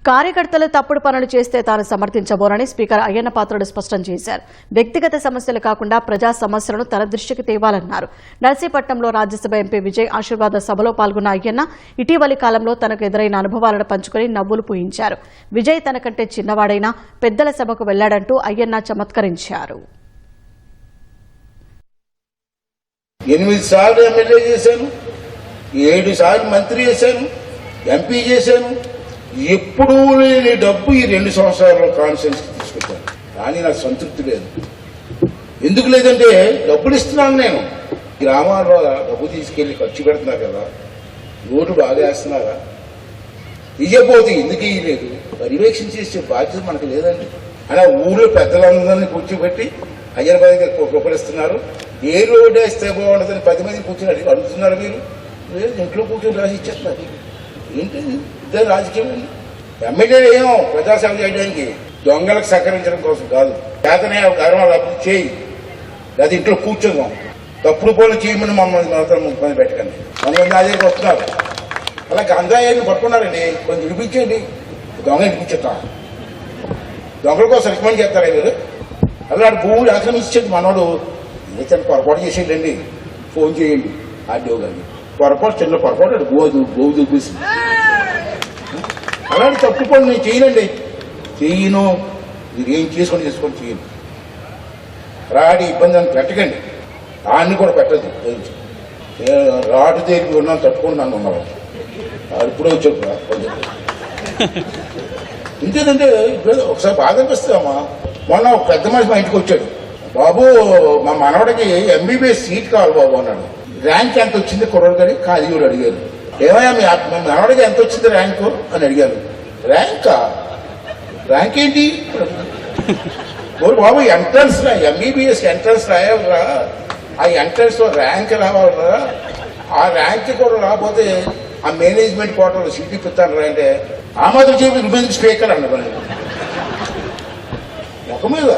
కార్యకర్తలు తప్పుడు పనులు చేస్తే తాను సమర్థించబోనని స్పీకర్ అయ్యన్న పాత్రుడు స్పష్టం చేశారు. వ్యక్తిగత సమస్యలు కాకుండా ప్రజా సమస్యలను తన దృష్టికి తేవాలన్నారు. నర్సీపట్నంలో రాజ్యసభ ఎంపీ విజయ్ ఆశీర్వాద సభలో పాల్గొన్న అయ్యన్న ఇటీవలి కాలంలో తనకు ఎదురైన అనుభవాలను పంచుకుని నవ్వులు పూయించారు. విజయ్ తనకంటే చిన్నవాడైనా పెద్దల సభకు వెళ్లాడంటూ అయ్యన్న చమత్కరించారు. 8 సార్లు ఎమ్మెల్యే చేశాను, 7 సార్లు మంత్రి చేశాను, ఎంపీ చేశాను. ఎప్పుడూ లేని డబ్బు ఈ 2 సంవత్సరాల్లో కాన్ఫరెన్స్ తీసుకొచ్చాను. కానీ నాకు సంతృప్తి లేదు. ఎందుకు లేదంటే డబ్బులు ఇస్తున్నాను. నేను గ్రామాల్లో డబ్బు తీసుకెళ్లి ఖర్చు పెడుతున్నారు కదా, రోడ్డు బాగా వేస్తున్నారా, ఇయ్యపోతే ఎందుకు ఇయ్యలేదు పర్యవేక్షణ చేసే బాధ్యత మనకు లేదండి. అలా ఊళ్ళో పెద్దలందరినీ కూర్చోబెట్టి హైదరాబాద్ రూపాయలు ఇస్తున్నారు. ఏ రోడ్డు వేస్తే బాగుంటుందని 10 మంది కూర్చొని అడుగుతున్నారు. మీరు ఇంట్లో కూర్చొని రాసి ఇచ్చేస్తున్నారు. ఏంటి ఇద్దరు రాజకీయం? ఎమ్మెల్యే ఏమో ప్రజాసేవ చేయడానికి, దొంగలకు సహకరించడం కోసం కాదు. చేతనే గర్వాలు అభివృద్ధి చేయి, అది ఇంట్లో కూర్చోదాం. తప్పుడు పనులు చేయమని మమ్మల్ని మాత్రం ఇబ్బంది పెట్టకండి. మమ్మల్ని నా దగ్గరికి వస్తున్నారు. అలా గంజాయిని పట్టుకున్నారండి, కొంచెం విడిపించండి. దొంగ విడిపించేద్దాం. దొంగల కోసం రికమెండ్ చేస్తారా మీరు? అలాంటి భూములు ఆక్రమించేది మనోడు ఏదైతే పొరపాటు చేసేయండి, ఫోన్ చేయండి ఆర్డీఓ గారిని. పొరపాటు చిన్న పొరపాటు గోవు చూపిస్తుంది. అలాంటి తప్పు పనులు నేను చేయనండి, చెయ్యను. మీరు ఏం చేసుకొని చేయను. రాడి ఇబ్బంది అని పెట్టకండి, ఆడిని కూడా పెట్టదు. రాటు దగ్గర ఉన్నాను తట్టుకుంటున్నాను ఉన్నవాడు ఇప్పుడు వచ్చాడు. ఇంకేదంటే ఒకసారి బాధ అనిపిస్తుందమ్మా. మొన్న ఒక పెద్ద మనిషి మా ఇంటికి వచ్చాడు. బాబు మా మనవడికి ఎంబీబీఎస్ సీట్ కావాలి బాబు అన్నాడు. ర్యాంక్ ఎంత వచ్చింది కుర్రోడు గారి ఖాళీ కూడా అడిగారు. ఏమయ్యా మీ మనవడికి ఎంత వచ్చింది ర్యాంకు అని అడిగాను. ర్యాంక్ ఏంటి బాబు? ఎంట్రన్స్ రా, ఎంబీబీఎస్ ఎంట్రన్స్ రాయాలరా, ఆ ఎంట్రన్స్ లో ర్యాంక్ రావాలరా, ఆ ర్యాంక్ కూడా రాకపోతే ఆ మేనేజ్మెంట్ కోటలో సీట్ ఇప్పిస్తాను రా అంటే ఆ మాత్రం చెప్పి స్పీకర్ అన్నారు. ఒక మీద